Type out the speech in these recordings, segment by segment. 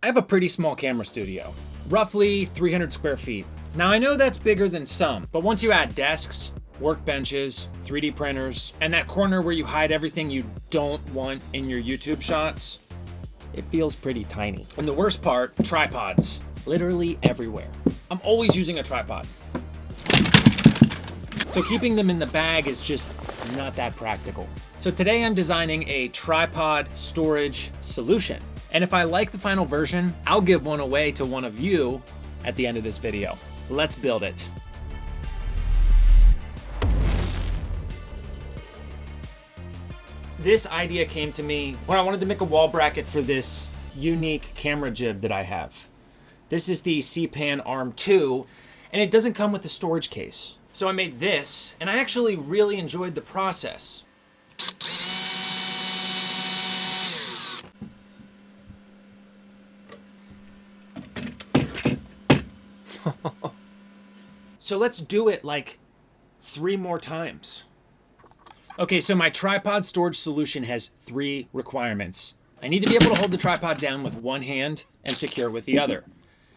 I have a pretty small camera studio, roughly 300 square feet. Now I know that's bigger than some, but once you add desks, workbenches, 3D printers, and that corner where you hide everything you don't want in your YouTube shots, it feels pretty tiny. And the worst part, tripods, literally everywhere. I'm always using a tripod. So keeping them in the bag is just not that practical. So today I'm designing a tripod storage solution. And if I like the final version, I'll give one away to one of you at the end of this video. Let's build it. This idea came to me when I wanted to make a wall bracket for this unique camera jib that I have. This is the C-Pan Arm 2, and it doesn't come with a storage case. So I made this, and I actually really enjoyed the process. So let's do it like 3 more times. Okay, so my tripod storage solution has 3 requirements. I need to be able to hold the tripod down with one hand and secure with the other.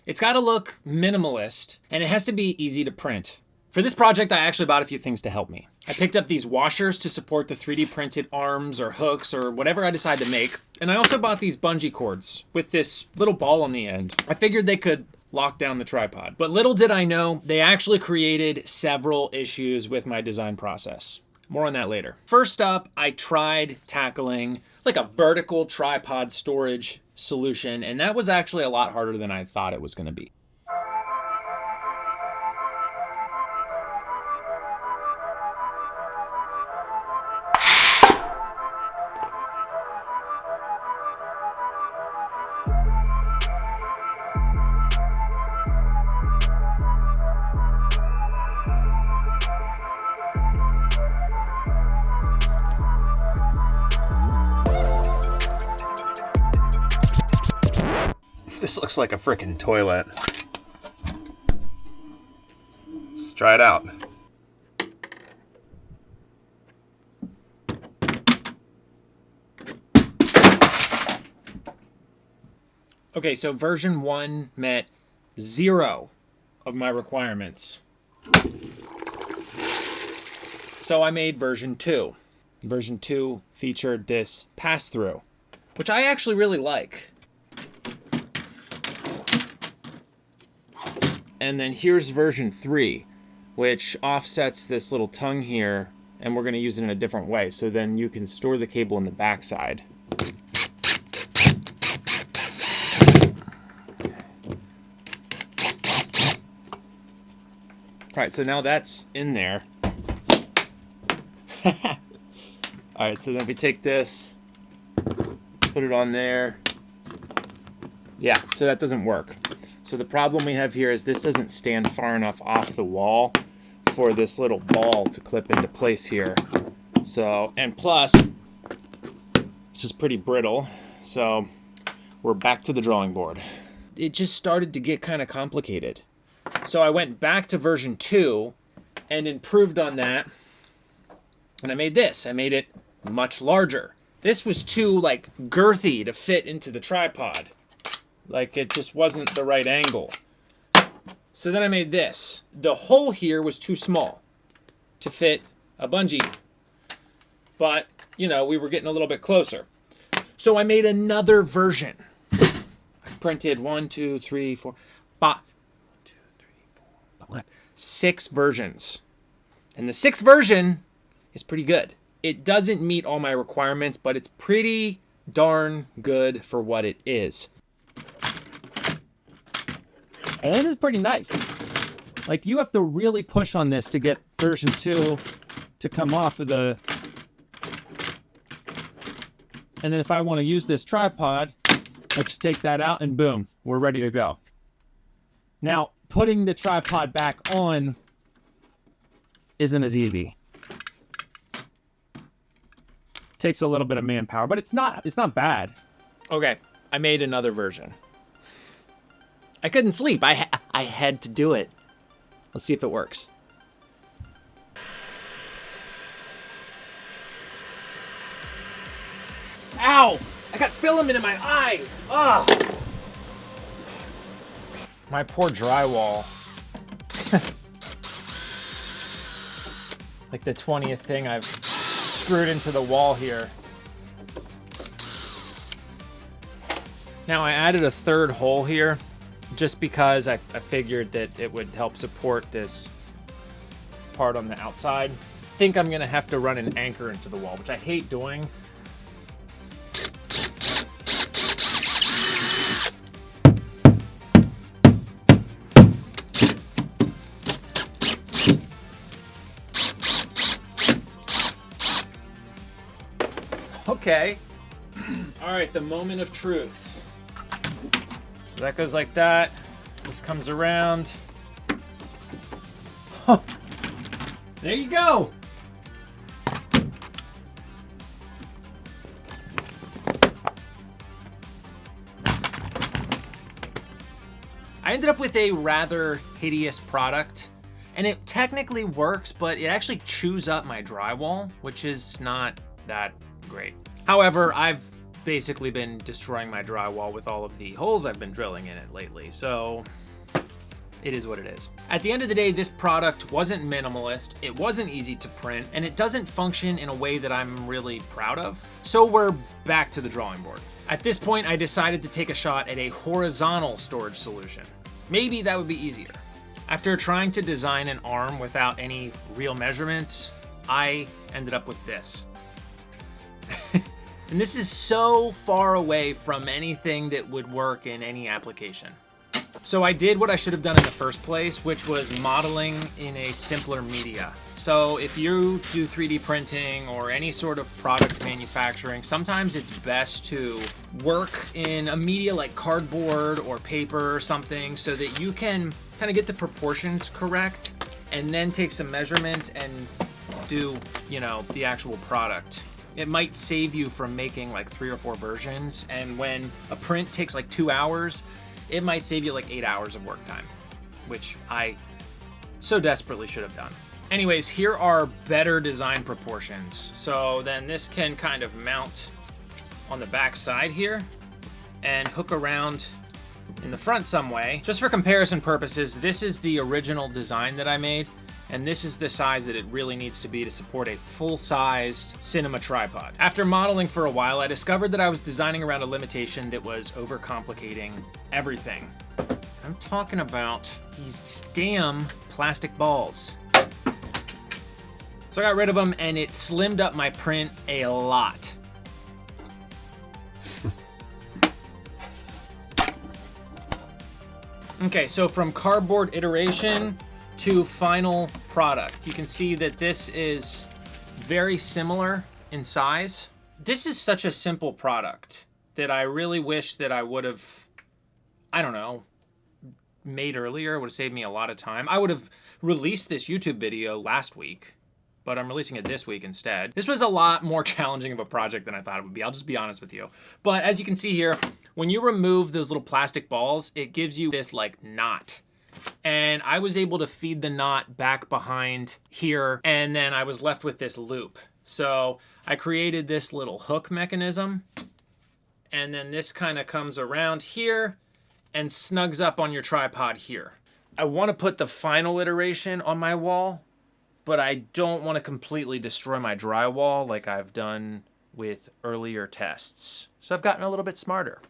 It's got to look minimalist, and it has to be easy to print. For this project, I actually bought a few things to help me. I picked up these washers to support the 3D printed arms or hooks or whatever I decide to make. And I also bought these bungee cords with this little ball on the end. I figured they could lock down the tripod. But little did I know, they actually created several issues with my design process. More on that later. First up, I tried tackling like a vertical tripod storage solution, and that was actually a lot harder than I thought it was going to be. This looks like a frickin' toilet. Let's try it out. Okay, so version 1 met 0 of my requirements. So I made version 2. Version 2 featured this pass-through, which I actually really like. And then here's version 3, which offsets this little tongue here, and we're going to use it in a different way. So then you can store the cable in the backside. All right, so now that's in there. All right, so then we take this, put it on there. Yeah, so that doesn't work. So the problem we have here is this doesn't stand far enough off the wall for this little ball to clip into place here. So, and plus, this is pretty brittle. So we're back to the drawing board. It just started to get kind of complicated. So I went back to version 2 and improved on that. And I made this. I made it much larger. This was too like girthy to fit into the tripod. Like it just wasn't the right angle. So then I made this. The hole here was too small to fit a bungee. But, you know, we were getting a little bit closer. So I made another version. I printed 1, 2, 3, 4, 5. 1, 2, 3, 4, 5. 6 versions. And the 6th version is pretty good. It doesn't meet all my requirements, but it's pretty darn good for what it is. And this is pretty nice. Like, you have to really push on this to get version 2 to come off of the... And then if I want to use this tripod, I just take that out and boom, we're ready to go. Now, putting the tripod back on isn't as easy. Takes a little bit of manpower, but it's not bad. Okay, I made another version. I couldn't sleep. I had to do it. Let's see if it works. Ow! I got filament in my eye! Ah! My poor drywall. Like the 20th thing I've screwed into the wall here. Now I added a third hole here just because I figured that it would help support this part on the outside. I think I'm gonna have to run an anchor into the wall, which I hate doing. Okay. All right, the moment of truth. So that goes like that. This comes around. Oh, there you go. I ended up with a rather hideous product, and it technically works, but it actually chews up my drywall, which is not that great. However, I've basically been destroying my drywall with all of the holes I've been drilling in it lately, so it is what it is. At the end of the day, this product wasn't minimalist, it wasn't easy to print, and it doesn't function in a way that I'm really proud of. So we're back to the drawing board. At this point, I decided to take a shot at a horizontal storage solution. Maybe that would be easier. After trying to design an arm without any real measurements, I ended up with this. And this is so far away from anything that would work in any application. So I did what I should have done in the first place, which was modeling in a simpler media. So if you do 3D printing or any sort of product manufacturing, sometimes it's best to work in a media like cardboard or paper or something so that you can kind of get the proportions correct and then take some measurements and do, you know, the actual product. It might save you from making like 3 or 4 versions, and when a print takes like 2 hours, it might save you like 8 hours of work time, which I so desperately should have done. Anyways, here are better design proportions. So then this can kind of mount on the back side here and hook around in the front some way. Just for comparison purposes, this is the original design that I made, and this is the size that it really needs to be to support a full-sized cinema tripod. After modeling for a while, I discovered that I was designing around a limitation that was overcomplicating everything. I'm talking about these damn plastic balls. So I got rid of them, and it slimmed up my print a lot. Okay, so from cardboard iteration to final product, you can see that this is very similar in size. This is such a simple product that I really wish that I would have, I don't know, made earlier. It would have saved me a lot of time. I would have released this YouTube video last week, but I'm releasing it this week instead. This was a lot more challenging of a project than I thought it would be. I'll just be honest with you. But as you can see here, when you remove those little plastic balls, it gives you this like knot. And I was able to feed the knot back behind here, and then I was left with this loop. So I created this little hook mechanism, and then this kind of comes around here and snugs up on your tripod here. I want to put the final iteration on my wall, but I don't want to completely destroy my drywall like I've done with earlier tests. So I've gotten a little bit smarter.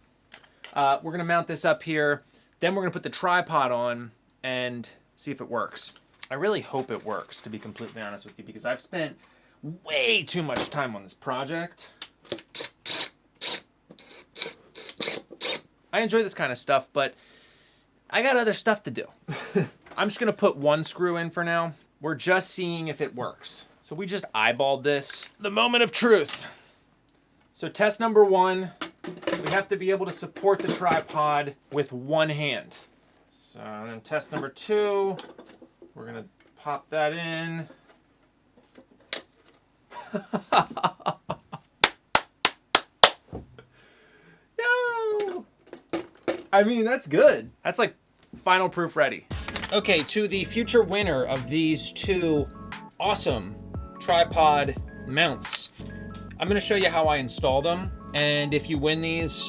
We're going to mount this up here. Then we're going to put the tripod on and see if it works. I really hope it works, to be completely honest with you, because I've spent way too much time on this project. I enjoy this kind of stuff, but I got other stuff to do. I'm just going to put one screw in for now. We're just seeing if it works. So we just eyeballed this. The moment of truth. So test number 1, we have to be able to support the tripod with one hand. So then test number 2, we're gonna pop that in. No! I mean, that's good. That's like final proof ready. Okay, to the future winner of these 2 awesome tripod mounts, I'm gonna show you how I install them. And if you win these,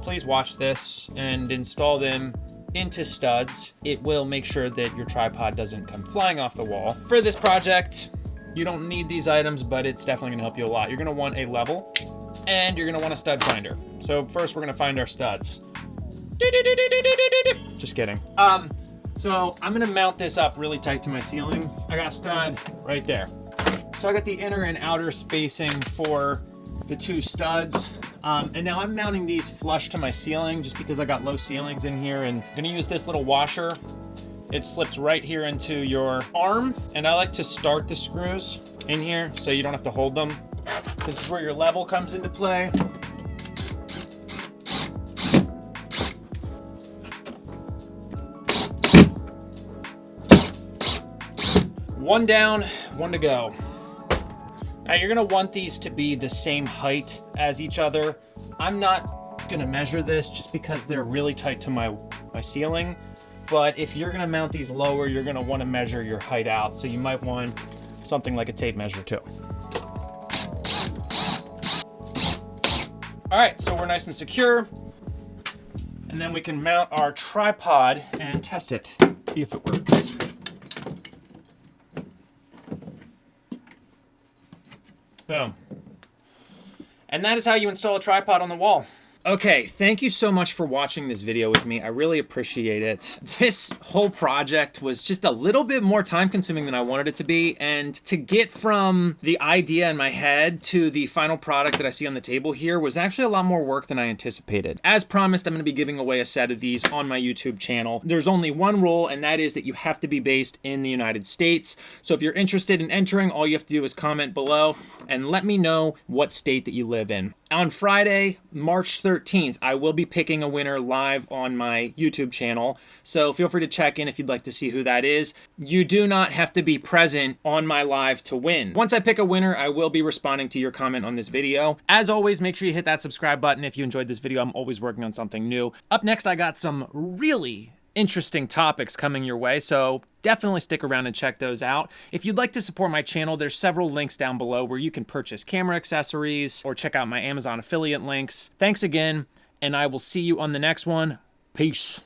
please watch this and install them into studs, it will make sure that your tripod doesn't come flying off the wall. For this project, you don't need these items, but it's definitely gonna help you a lot. You're gonna want a level, and you're gonna want a stud finder. So first we're gonna find our studs. Just kidding. So I'm gonna mount this up really tight to my ceiling. I got a stud right there. So I got the inner and outer spacing for the two studs. And now I'm mounting these flush to my ceiling just because I got low ceilings in here, and I'm gonna use this little washer. It slips right here into your arm, and I like to start the screws in here so you don't have to hold them. This is where your level comes into play. One down, one to go. Now you're gonna want these to be the same height as each other. I'm not gonna measure this just because they're really tight to my ceiling. But if you're gonna mount these lower, you're gonna wanna measure your height out. So you might want something like a tape measure too. All right, so we're nice and secure. And then we can mount our tripod and test it, see if it works. Boom. And that is how you install a tripod on the wall. Okay, thank you so much for watching this video with me. I really appreciate it. This whole project was just a little bit more time consuming than I wanted it to be, and to get from the idea in my head to the final product that I see on the table here was actually a lot more work than I anticipated. As promised, I'm gonna be giving away a set of these on my YouTube channel. There's only one rule, and that is that you have to be based in the United States. So if you're interested in entering, all you have to do is comment below and let me know what state that you live in. On Friday, March 13th, I will be picking a winner live on my YouTube channel, so feel free to check in if you'd like to see who that is. You do not have to be present on my live to win. Once I pick a winner, I will be responding to your comment on this video. As always, make sure you hit that subscribe button if you enjoyed this video. I'm always working on something new. Up next, I got some really interesting topics coming your way, so definitely stick around and check those out. If you'd like to support my channel, there's several links down below where you can purchase camera accessories or check out my Amazon affiliate links. Thanks again, and I will see you on the next one. Peace.